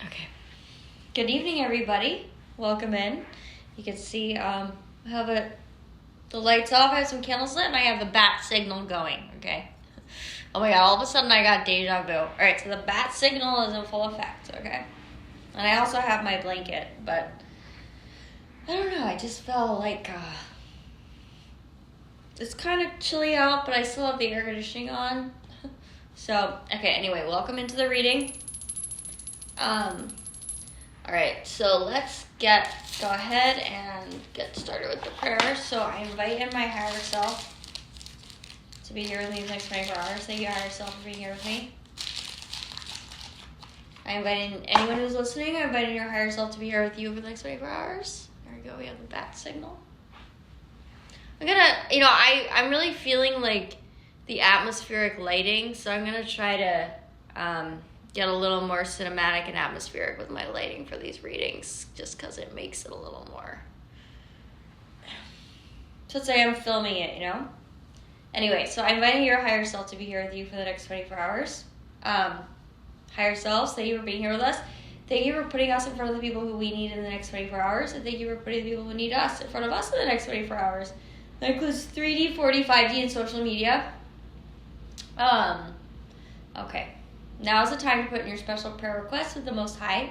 Okay. Good evening, everybody. Welcome in. You can see I have the lights off, I have some candles lit, and I have the bat signal going, okay? Oh my god, all of a sudden I got deja vu. Alright, so the bat signal is in full effect, okay? And I also have my blanket, but I don't know, I just felt like it's kind of chilly out, but I still have the air conditioning on. So, okay, anyway, welcome into the reading. Alright, so let's go ahead and get started with the prayer. So I invite in my higher self to be here with me the next 24 hours. Thank you, higher self, for being here with me. I invite in anyone who's listening, I invite in your higher self to be here with you for the next 24 hours. There we go, we have the bat signal. I'm gonna, I'm really feeling like the atmospheric lighting, so I'm gonna try to get a little more cinematic and atmospheric with my lighting for these readings, just because it makes it a little more. So let's say I'm filming it, Anyway, so I'm inviting your higher self to be here with you for the next 24 hours. Higher selves, thank you for being here with us. Thank you for putting us in front of the people who we need in the next 24 hours. And thank you for putting the people who need us in front of us in the next 24 hours. That includes 3D, 4D, 5D, and social media. Okay. Now is the time to put in your special prayer requests with the Most High.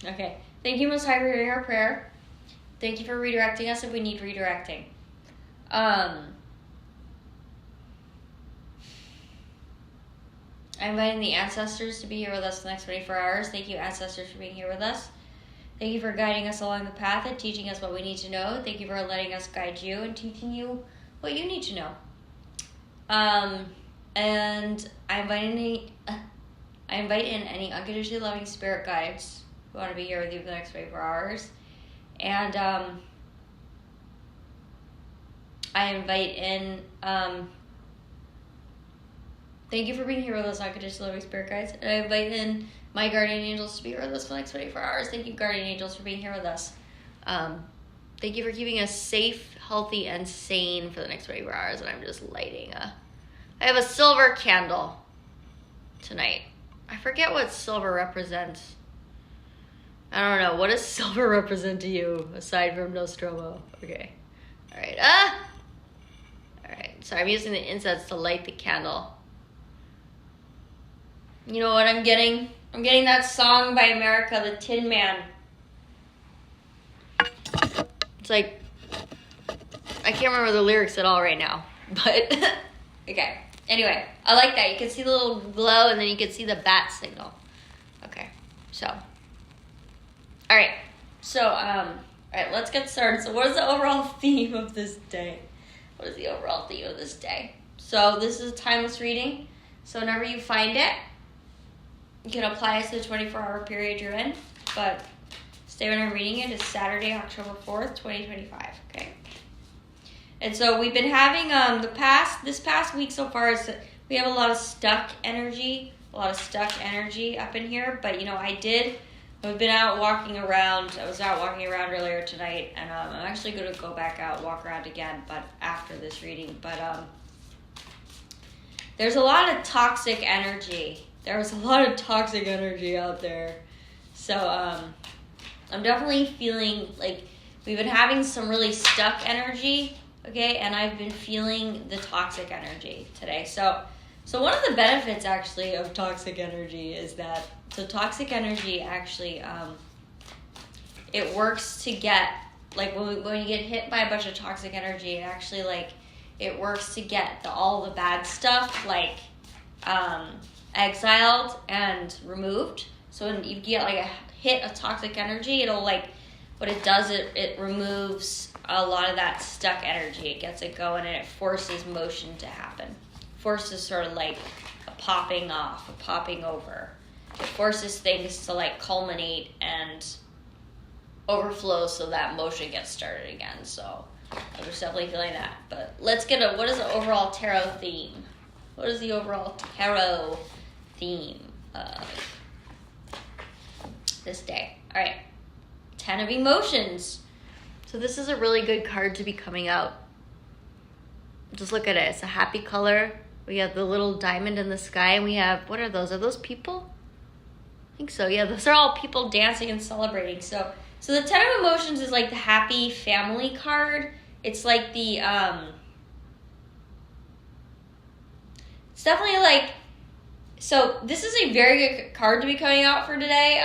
Okay. Thank you, Most High, for hearing our prayer. Thank you for redirecting us if we need redirecting. I'm inviting the ancestors to be here with us the next 24 hours. Thank you, ancestors, for being here with us. Thank you for guiding us along the path and teaching us what we need to know. Thank you for letting us guide you and teaching you what you need to know. And I invite in any unconditionally loving spirit guides who want to be here with you for the next 24 hours. And I invite in, thank you for being here with us, unconditionally loving spirit guides. And I invite in my guardian angels to be here with us for the next 24 hours. Thank you, guardian angels, for being here with us. Thank you for keeping us safe, healthy, and sane for the next 24 hours. And I'm just lighting I have a silver candle tonight. I forget what silver represents. I don't know. What does silver represent to you aside from Nostromo? Okay. All right. All right. So I'm using the incense to light the candle. You know what I'm getting? I'm getting that song by America, The Tin Man. It's like, I can't remember the lyrics at all right now. But, okay. Anyway, I like that. You can see the little glow and then you can see the bat signal. Okay. So. Alright, so, let's get started. So what is the overall theme of this day? What is the overall theme of this day? So this is a timeless reading. So whenever you find it, you can apply it to the 24-hour period you're in. But today when I'm reading it is Saturday, October 4th, 2025, okay? And so we've been having, this past week so far, we have a lot of stuck energy up in here. But, I've been out walking around. I was out walking around earlier tonight, and I'm actually going to go back out, walk around again, but after this reading. But there's a lot of toxic energy. There was a lot of toxic energy out there. So I'm definitely feeling like we've been having some really stuck energy, okay? And I've been feeling the toxic energy today. So one of the benefits, actually, of toxic energy is that, toxic energy actually, it works to get, like, when you get hit by a bunch of toxic energy, it actually, like, it works to get all the bad stuff, like, exiled and removed. So when you get, like, a hit of toxic energy, it'll, like, what it does, it removes a lot of that stuck energy. It gets it going and it forces motion to happen. Forces sort of like a popping off, a popping over. It forces things to like culminate and overflow so that motion gets started again. So I was definitely feeling that. But let's get what is the overall tarot theme? What is the overall tarot theme of this day? All right. 10 of emotions. So this is a really good card to be coming out. Just look at it. It's a happy color. We have the little diamond in the sky, and we have, what are those? Are those people? I think so. Yeah, those are all people dancing and celebrating. So the 10 of emotions is like the happy family card. It's like the it's definitely like, so this is a very good card to be coming out for today.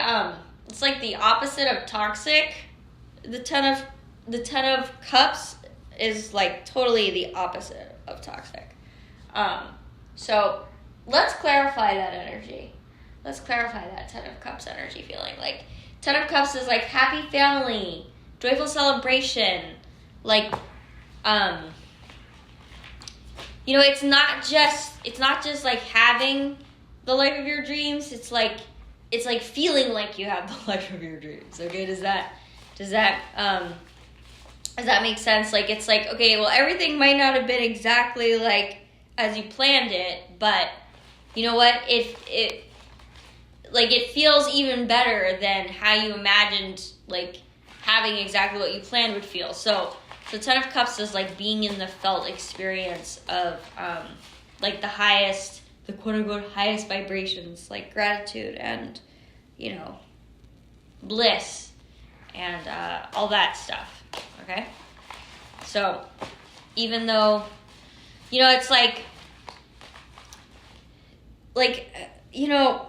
It's like the opposite of toxic. The 10 of cups is like totally the opposite of toxic. So let's clarify that energy. Let's clarify that 10 of cups energy feeling. Like 10 of cups is like happy family, joyful celebration. Like, you know, it's not just like having the life of your dreams. It's like feeling like you have the life of your dreams. Okay, does that make sense? Like, it's like, okay, well, everything might not have been exactly like as you planned it, but you know what? It feels even better than how you imagined, like, having exactly what you planned would feel. So 10 of cups is like being in the felt experience of like the quote-unquote highest vibrations, like gratitude and, you know, bliss and all that stuff, okay? So even though, you know, it's like, you know,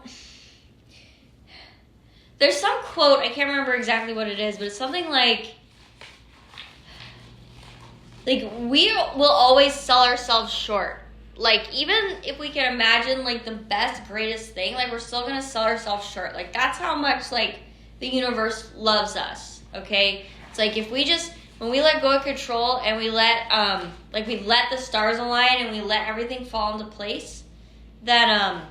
there's some quote, I can't remember exactly what it is, but it's something like we will always sell ourselves short. Like, even if we can imagine, like, the best, greatest thing, like, we're still going to sell ourselves short. Like, that's how much, like, the universe loves us, okay? It's like, if we just, when we let go of control and we let the stars align and we let everything fall into place, then,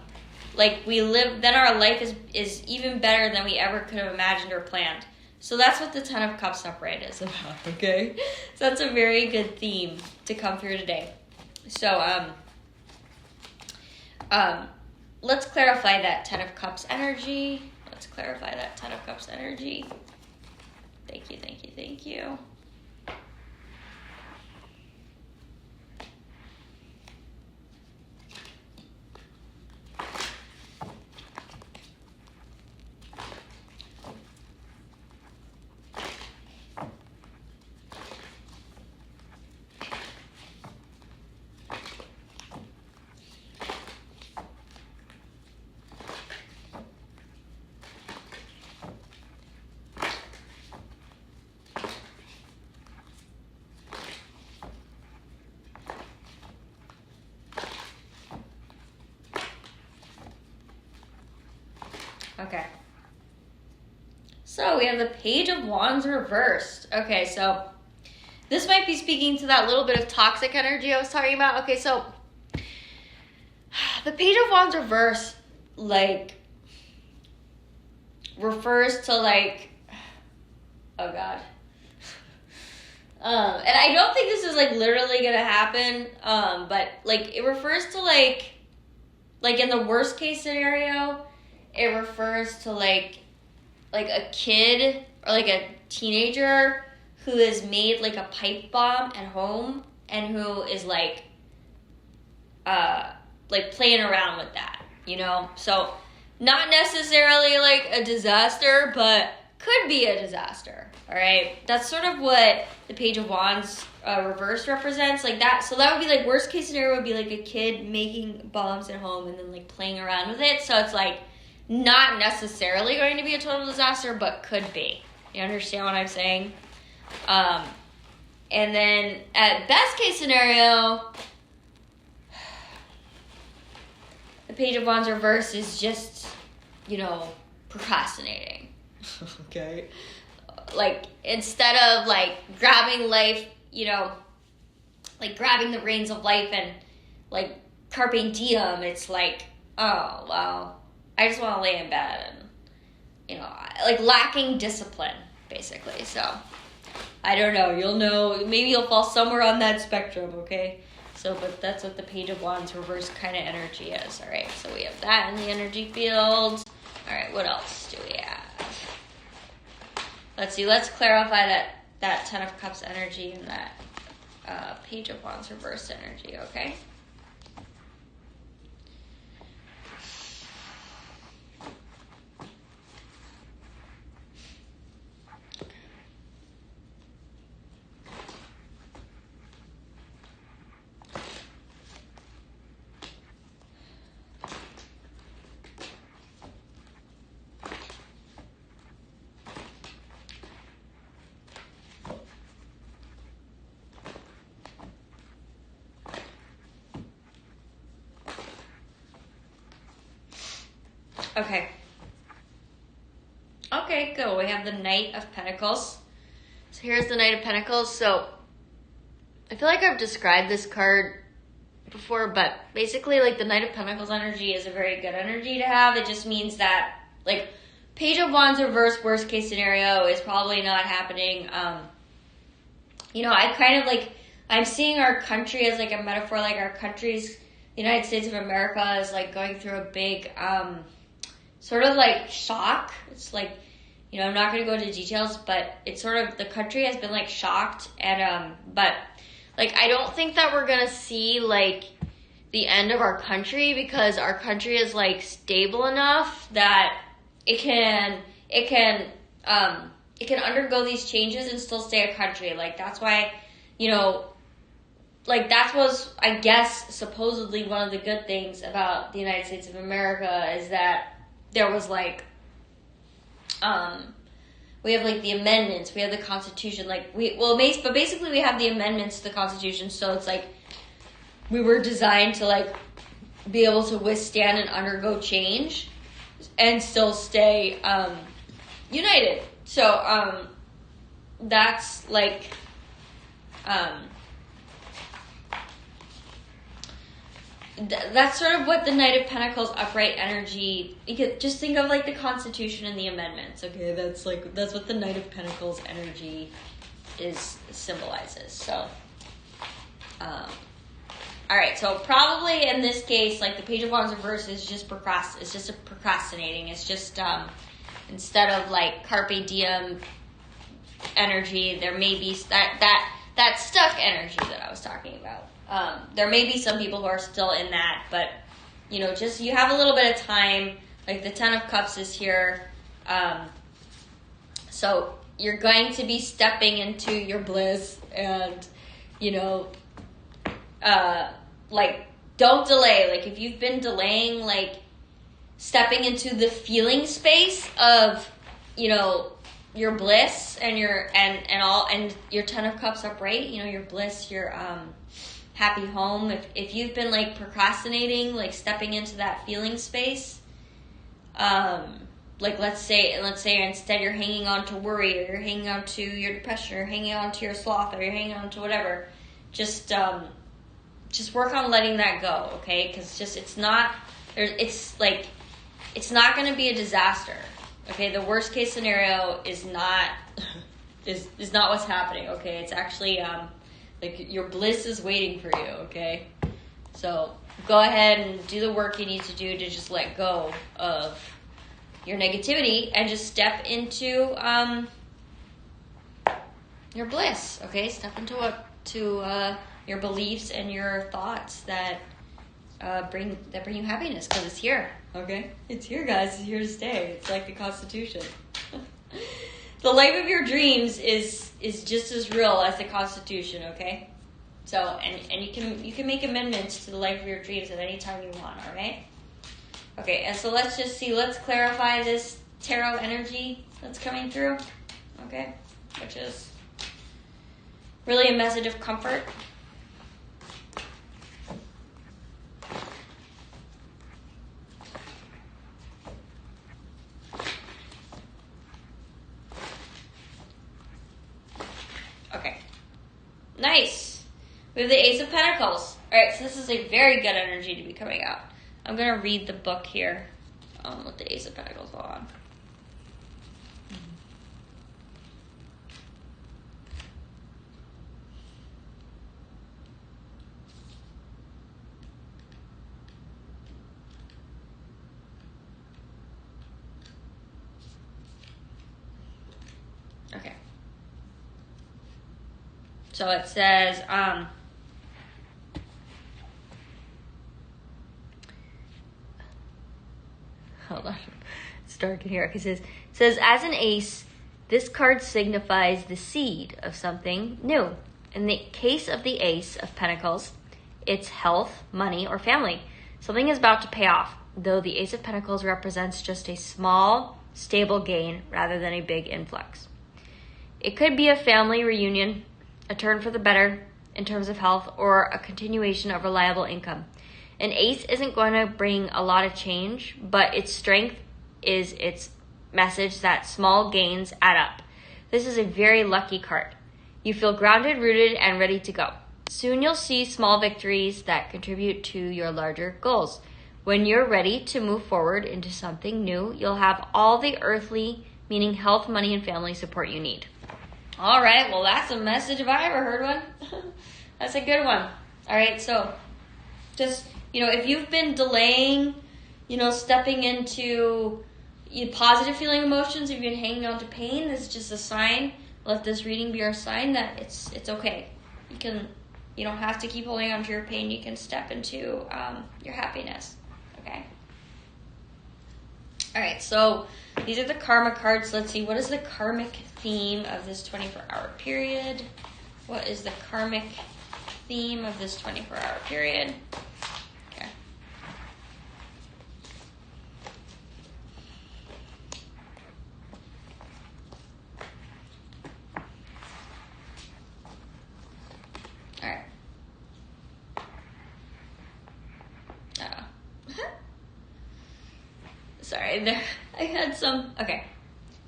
then our life is even better than we ever could have imagined or planned. So that's what the 10 of Cups upright is about, okay? So that's a very good theme to come through today. So, let's clarify that 10 of Cups energy. Thank you. Okay. So we have the Page of Wands reversed. Okay, so this might be speaking to that little bit of toxic energy I was talking about. Okay, so the Page of Wands reversed, like, refers to, like, oh God. And I don't think this is, like, literally gonna happen, but, like, it refers to, like in the worst case scenario, it refers to, like a kid or, like, a teenager who has made, like, a pipe bomb at home and who is, like playing around with that, you know? So, not necessarily, like, a disaster, but could be a disaster, all right? That's sort of what the Page of Wands reverse represents, like that. So that would be, like, worst case scenario would be, like, a kid making bombs at home and then, like, playing around with it. So it's, like, not necessarily going to be a total disaster, but could be. You understand what I'm saying? And then at best case scenario, the Page of Wands reverse is just, you know, procrastinating. Okay? like instead of like grabbing life, you know, like grabbing the reins of life and like carpe diem, it's like, oh, well, I just want to lay in bed and, you know, like lacking discipline, basically. So, I don't know. You'll know. Maybe you'll fall somewhere on that spectrum, okay? So, but that's what the Page of Wands reverse kind of energy is, all right? So, we have that in the energy field. All right, what else do we have? Let's see. Let's clarify that Ten of Cups energy and that Page of Wands reverse energy, okay? Okay. Okay, good. We have the Knight of Pentacles. So here's the Knight of Pentacles. So I feel like I've described this card before, but basically like the Knight of Pentacles energy is a very good energy to have. It just means that like Page of Wands reverse worst case scenario is probably not happening. You know, I kind of like, I'm seeing our country as like a metaphor, like our country's, the United States of America is like going through a big, sort of like shock. It's like, you know, I'm not going to go into details, but it's sort of, the country has been like shocked and, but like, I don't think that we're going to see like the end of our country because our country is like stable enough that it can undergo these changes and still stay a country. Like, that's why, you know, like that was, I guess, supposedly one of the good things about the United States of America is that there was like, we have like the amendments, we have the Constitution, like but basically we have the amendments to the Constitution, so it's like we were designed to like be able to withstand and undergo change and still stay united. So that's like that's sort of what the Knight of Pentacles upright energy, you could just think of like the Constitution and the amendments, okay? That's what the Knight of Pentacles energy symbolizes. So, all right, so probably in this case, like the Page of Wands reverse is just procrastinating. It's just, instead of like carpe diem energy, there may be that stuck energy that I was talking about. There may be some people who are still in that, but, you know, just you have a little bit of time. Like the Ten of Cups is here. So you're going to be stepping into your bliss and, you know, like don't delay. Like if you've been delaying, like stepping into the feeling space of, you know, your bliss and your, and your Ten of Cups upright, you know, your bliss, your, happy home. If you've been like procrastinating, like stepping into that feeling space, like let's say instead you're hanging on to worry, or you're hanging on to your depression, or you're hanging on to your sloth, or you're hanging on to whatever, just work on letting that go, okay? Because it's not going to be a disaster, okay? The worst case scenario is not is not what's happening, okay? It's actually like your bliss is waiting for you, okay? So go ahead and do the work you need to do to just let go of your negativity and just step into your bliss, okay? Step into your beliefs and your thoughts that bring you happiness, because it's here, okay? It's here, guys. It's here to stay. It's like the Constitution. The life of your dreams is just as real as the Constitution, okay? So, and you can make amendments to the life of your dreams at any time you want, all right? Okay, and so let's just see, let's clarify this tarot energy that's coming through, okay? Which is really a message of comfort. Nice. We have the Ace of Pentacles. All right, so this is a very good energy to be coming out. I'm going to read the book here with the Ace of Pentacles. Hold on. Okay. So it says, hold on, it's dark in here. It says, as an ace, this card signifies the seed of something new. In the case of the Ace of Pentacles, it's health, money, or family. Something is about to pay off, though the Ace of Pentacles represents just a small, stable gain rather than a big influx. It could be a family reunion, a turn for the better in terms of health, or a continuation of reliable income. An ace isn't going to bring a lot of change, but its strength is its message that small gains add up. This is a very lucky card. You feel grounded, rooted, and ready to go. Soon you'll see small victories that contribute to your larger goals. When you're ready to move forward into something new, you'll have all the earthly, meaning health, money, and family support you need. All right, well, that's a message if I ever heard one. That's a good one. All right, so just, if you've been delaying, stepping into positive feeling emotions, if you've been hanging on to pain, this is just a sign. Let this reading be our sign that it's okay. You don't have to keep holding on to your pain. You can step into your happiness. Okay. All right, so these are the karma cards. Let's see, what is the karmic theme of this 24-hour period? What is the karmic theme of this 24-hour period? Okay. All right. Sorry, I had some. Okay.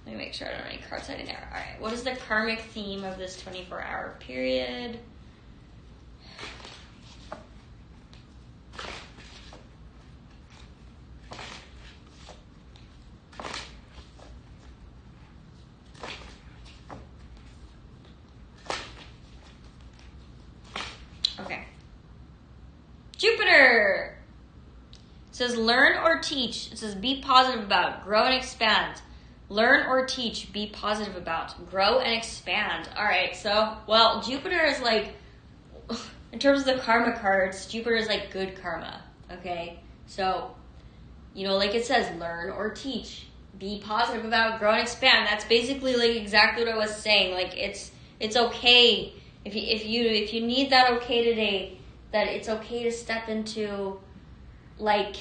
Let me make sure I don't have any cards hiding there. All right. What is the karmic theme of this 24-hour period? Okay. Jupiter. It says learn or teach. It says be positive about, grow and expand. Learn or teach, be positive about, grow and expand. All right, so, well, Jupiter is like, in terms of the karma cards, Jupiter is like good karma, okay? So, like it says, learn or teach, be positive about, grow and expand. That's basically like exactly what I was saying. Like it's okay if you need that okay today, that it's okay to step into like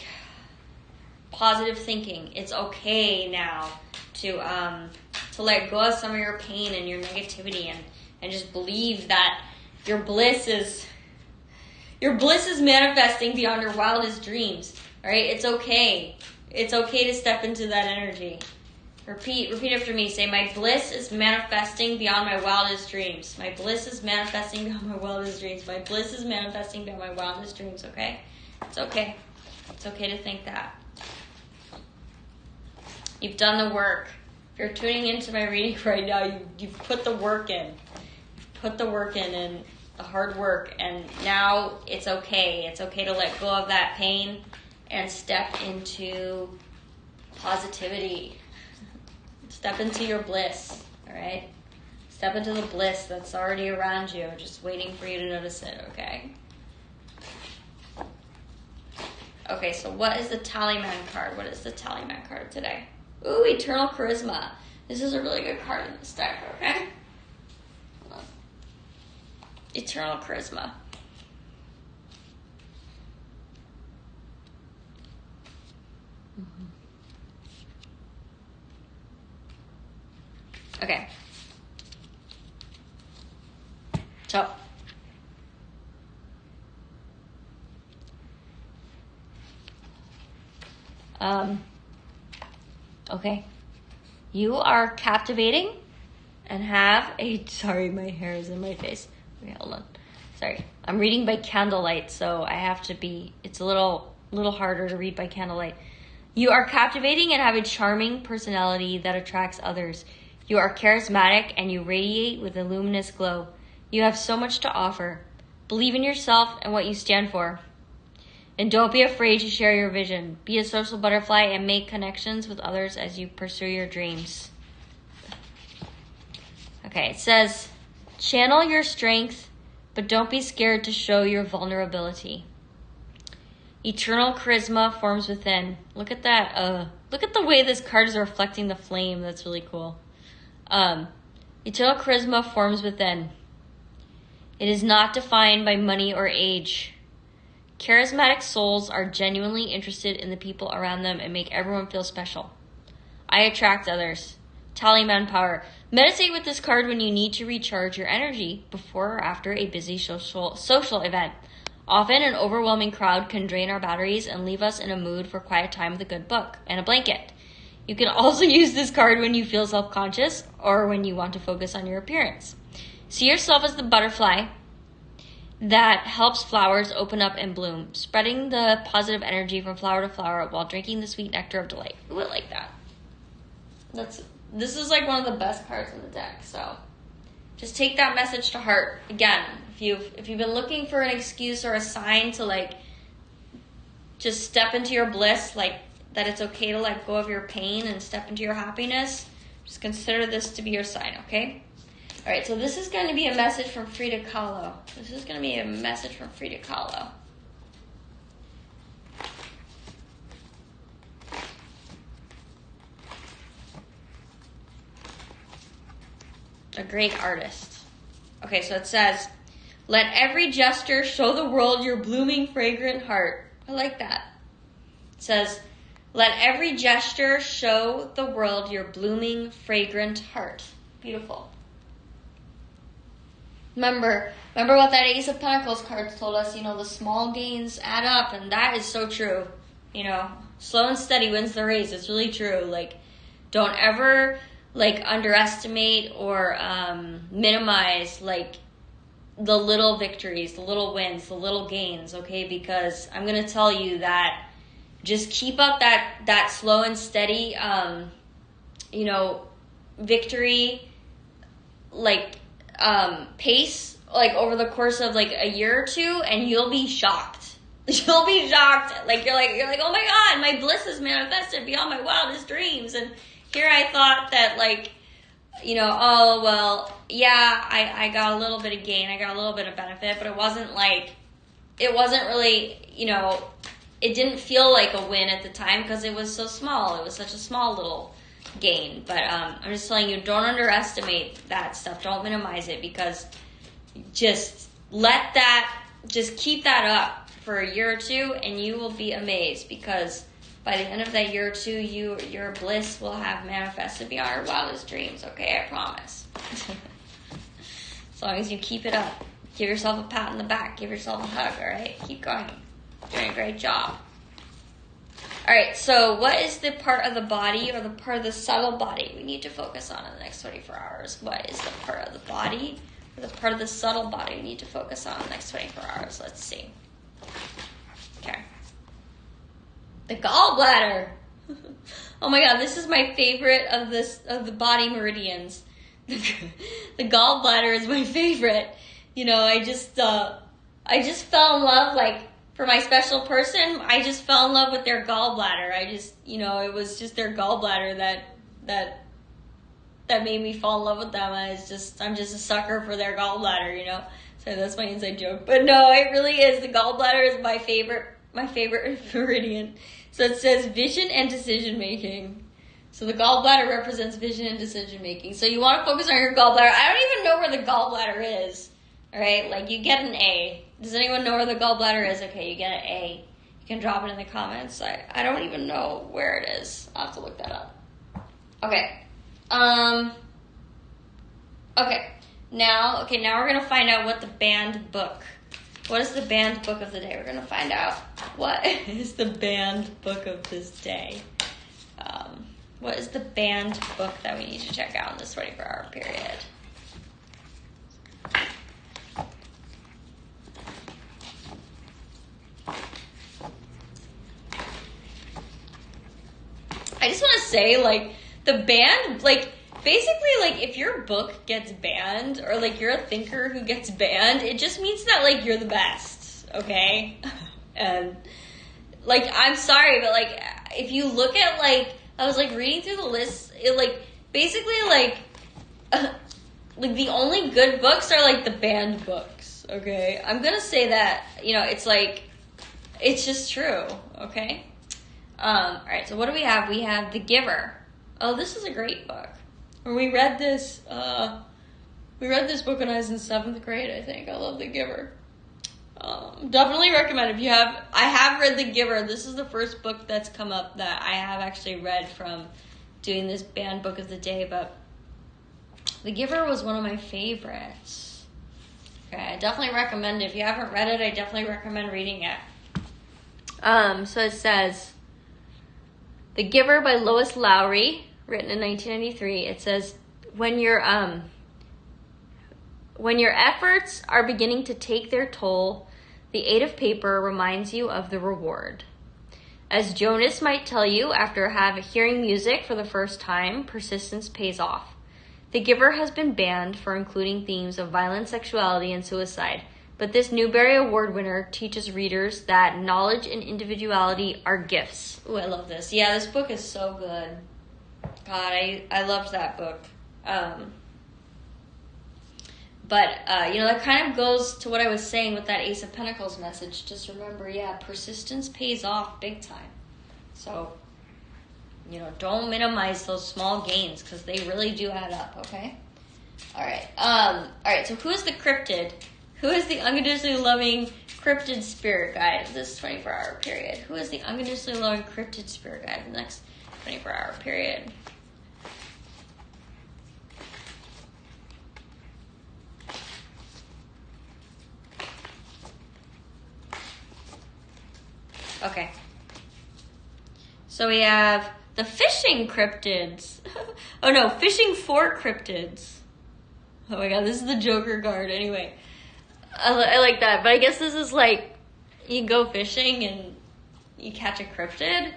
positive thinking. It's okay now to let go of some of your pain and your negativity and just believe that your bliss is manifesting beyond your wildest dreams. All right, it's okay. It's okay to step into that energy. Repeat after me. Say, my bliss is manifesting beyond my wildest dreams. My bliss is manifesting beyond my wildest dreams. My bliss is manifesting beyond my wildest dreams. Okay, it's okay. It's okay to think that. You've done the work. If you're tuning into my reading right now, you've put the work in. You've put the work in and the hard work, and now it's okay. It's okay to let go of that pain and step into positivity. Step into your bliss, all right? Step into the bliss that's already around you, just waiting for you to notice it, okay? Okay, so what is the Tallyman card? What is the Tallyman card today? Ooh, Eternal Charisma. This is a really good card in this deck, okay? Hold on. Eternal Charisma. Okay. So. Okay. You are captivating and have a, sorry, my hair is in my face. Okay, hold on. Sorry. I'm reading by candlelight, so I have to be, it's a little harder to read by candlelight. You are captivating and have a charming personality that attracts others. You are charismatic and you radiate with a luminous glow. You have so much to offer. Believe in yourself and what you stand for. And don't be afraid to share your vision. Be a social butterfly and make connections with others as you pursue your dreams. Okay, it says, channel your strength, but don't be scared to show your vulnerability. Eternal charisma forms within. Look at that. Look at the way this card is reflecting the flame. That's really cool. Eternal charisma forms within. It is not defined by money or age. Charismatic souls are genuinely interested in the people around them and make everyone feel special. I attract others. Talisman power. Meditate with this card when you need to recharge your energy before or after a busy social event. Often, an overwhelming crowd can drain our batteries and leave us in a mood for quiet time with a good book and a blanket. You can also use this card when you feel self-conscious or when you want to focus on your appearance. See yourself as the butterfly that helps flowers open up and bloom, spreading the positive energy from flower to flower while drinking the sweet nectar of delight. Ooh, I like that. This is like one of the best cards in the deck, so just take that message to heart. Again, if you've been looking for an excuse or a sign to like just step into your bliss, like that it's okay to let go of your pain and step into your happiness, just consider this to be your sign, okay? All right, so this is going to be a message from Frida Kahlo. This is going to be a message from Frida Kahlo. A great artist. Okay, so it says, let every gesture show the world your blooming, fragrant heart. I like that. It says, let every gesture show the world your blooming, fragrant heart. Beautiful. Remember what that Ace of Pentacles card told us, the small gains add up, and that is so true. Slow and steady wins the race. It's really true. Like, don't ever underestimate or minimize the little victories, the little wins, the little gains, okay? Because I'm gonna tell you that just keep up that slow and steady victory pace over the course of a year or two, and you'll be shocked. You'll be shocked. You're like, oh my God, my bliss is manifested beyond my wildest dreams. And here I thought that oh well, yeah, I got a little bit of gain, I got a little bit of benefit, but it wasn't really, it didn't feel like a win at the time because it was so small. It was such a small little gain. But I'm just telling you, don't underestimate that stuff. Don't minimize it, because just keep that up for a year or two, and you will be amazed, because by the end of that year or two, your bliss will have manifested beyond your wildest dreams, okay? I promise. As long as you keep it up. Give yourself a pat on the back. Give yourself a hug, all right? Keep going. Doing a great job. All right, so what is the part of the body or the part of the subtle body we need to focus on in the next 24 hours? What is the part of the body or the part of the subtle body we need to focus on in the next 24 hours? Let's see. Okay. The gallbladder. Oh my God, this is my favorite of the body meridians. The gallbladder is my favorite. I just fell in love, for my special person, I just fell in love with their gallbladder. It was just their gallbladder that made me fall in love with them. I'm just a sucker for their gallbladder, So that's my inside joke. But no, it really is. The gallbladder is my favorite meridian. So it says vision and decision making. So the gallbladder represents vision and decision making. So you want to focus on your gallbladder. I don't even know where the gallbladder is. All right, you get an A. Does anyone know where the gallbladder is? Okay, you get an A. You can drop it in the comments. I don't even know where it is. I'll have to look that up. Okay. Okay. Now we're going to find out what the banned book. What is the banned book of the day? We're going to find out what is the banned book of this day. What is the banned book that we need to check out in this 24-hour period? I just want to say, like, the band, like, basically, like, if your book gets banned, or, like, you're a thinker who gets banned, it just means that, like, you're the best, okay? And, like, I'm sorry, but, like, if you look at, like, I was, like, reading through the list, it, like, basically, like, like, the only good books are, like, the banned books, okay? I'm gonna say that, you know, it's, like, it's just true, okay? Alright, so what do we have? We have The Giver. Oh, this is a great book. We read this book when I was in 7th grade, I think. I love The Giver. Definitely recommend if you have. I have read The Giver. This is the first book that's come up that I have actually read from doing this banned book of the day, but The Giver was one of my favorites. Okay, I definitely recommend it. If you haven't read it, I definitely recommend reading it. So it says, The Giver by Lois Lowry, written in 1993. It says, when your efforts are beginning to take their toll, the aid of paper reminds you of the reward. As Jonas might tell you after hearing music for the first time, persistence pays off. The Giver has been banned for including themes of violent sexuality and suicide, but this Newbery Award winner teaches readers that knowledge and individuality are gifts. Ooh, I love this. Yeah, this book is so good. God, I loved that book. But, you know, that kind of goes to what I was saying with that Ace of Pentacles message. Just remember, yeah, persistence pays off big time. So, you know, don't minimize those small gains because they really do add up, okay? All right, so who is the cryptid? Who is the unconditionally loving cryptid spirit guide of this 24-hour period? Who is the unconditionally loving cryptid spirit guide of the next 24-hour period? Okay. So we have the fishing cryptids. Oh no, fishing for cryptids. Oh my god, this is the Joker card. Anyway, I like that. But I guess this is like, you go fishing and you catch a cryptid.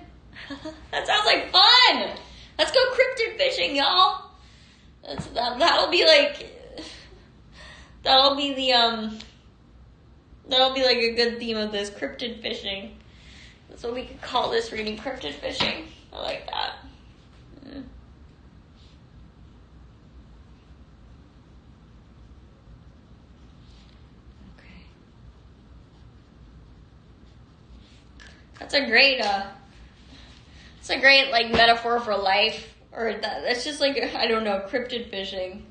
That sounds like fun. Let's go cryptid fishing, y'all. That'll be like a good theme of this, cryptid fishing. So we could call this reading cryptid fishing. I like that. Okay. That's a great like metaphor for life, or that's just like, I don't know, cryptid fishing.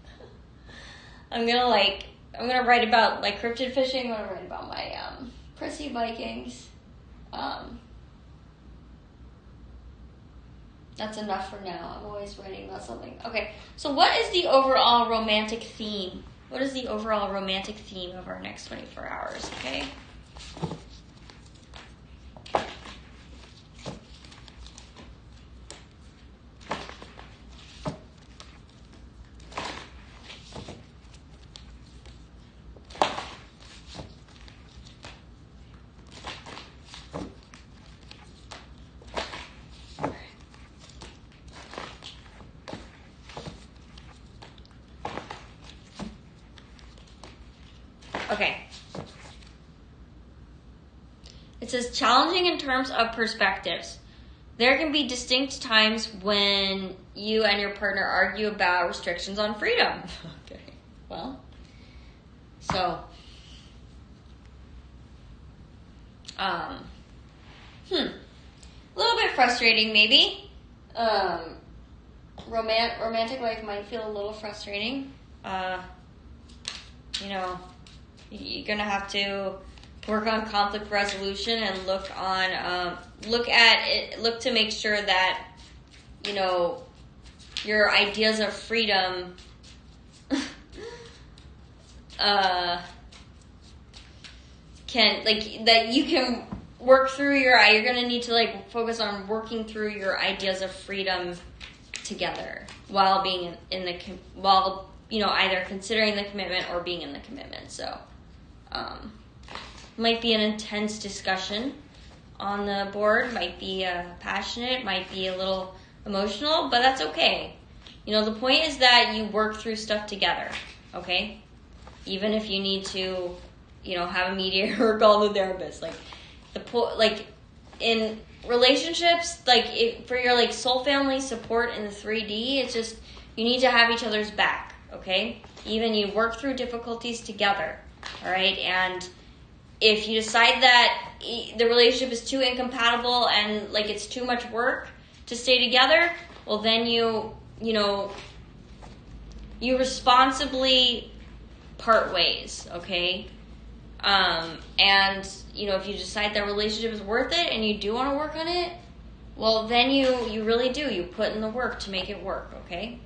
I'm gonna write about like cryptid fishing. I'm gonna write about my prissy Vikings. That's enough for now. I'm always writing about something. Okay, so what is the overall romantic theme? What is the overall romantic theme of our next 24 hours, okay? Okay. It says, challenging in terms of perspectives. There can be distinct times when you and your partner argue about restrictions on freedom. Okay. Well, so, a little bit frustrating maybe. Romantic life might feel a little frustrating. You know, you're gonna have to work on conflict resolution and look to make sure that, you know, your ideas of freedom you can work through you're gonna need to like focus on working through your ideas of freedom together while being while you know, either considering the commitment or being in the commitment. So might be an intense discussion on the board, might be passionate, might be a little emotional, but that's okay. You know, the point is that you work through stuff together, okay? Even if you need to, you know, have a mediator or call the therapist. Like, in relationships, like, for your, like, soul family support in the 3D, it's just, you need to have each other's back, okay? Even you work through difficulties together, all right? And if you decide that the relationship is too incompatible and, like, it's too much work to stay together, well, then you responsibly part ways, okay? And, you know, if you decide that relationship is worth it and you do want to work on it, well, then you really do. You put in the work to make it work, okay?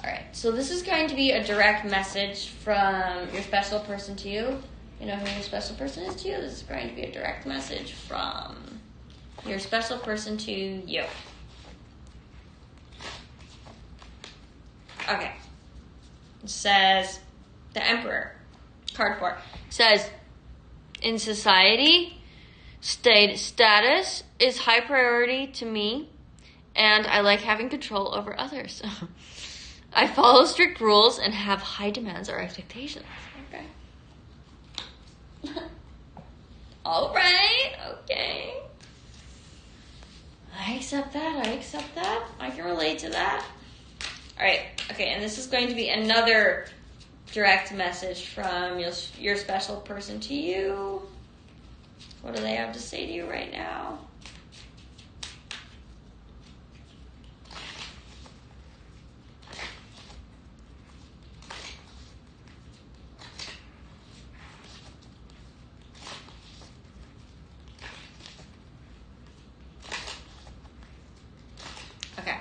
All right, so this is going to be a direct message from your special person to you. You know who your special person is to you? This is going to be a direct message from your special person to you. Okay. It says, the Emperor, card 4, says, in society, status is high priority to me, and I like having control over others. I follow strict rules and have high demands or expectations. Okay. All right. Okay. I accept that. I can relate to that. All right. Okay, and this is going to be another direct message from your special person to you. What do they have to say to you right now? Okay.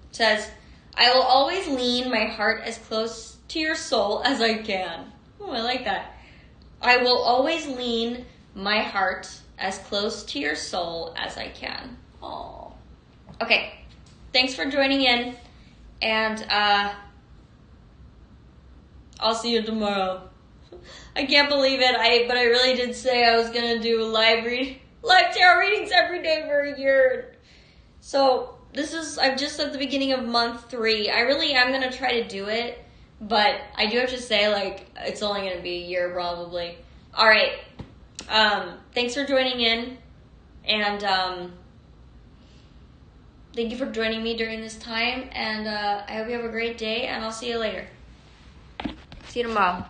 It says, I will always lean my heart as close to your soul as I can. Oh, I like that. I will always lean my heart as close to your soul as I can. Oh. Okay. Thanks for joining in. And I'll see you tomorrow. I can't believe it. But I really did say I was gonna do live tarot readings every day for a year. So I'm just at the beginning of month 3. I really am going to try to do it, but I do have to say, like, it's only going to be a year probably. All right. Thanks for joining in, and thank you for joining me during this time, and I hope you have a great day, and I'll see you later. See you tomorrow.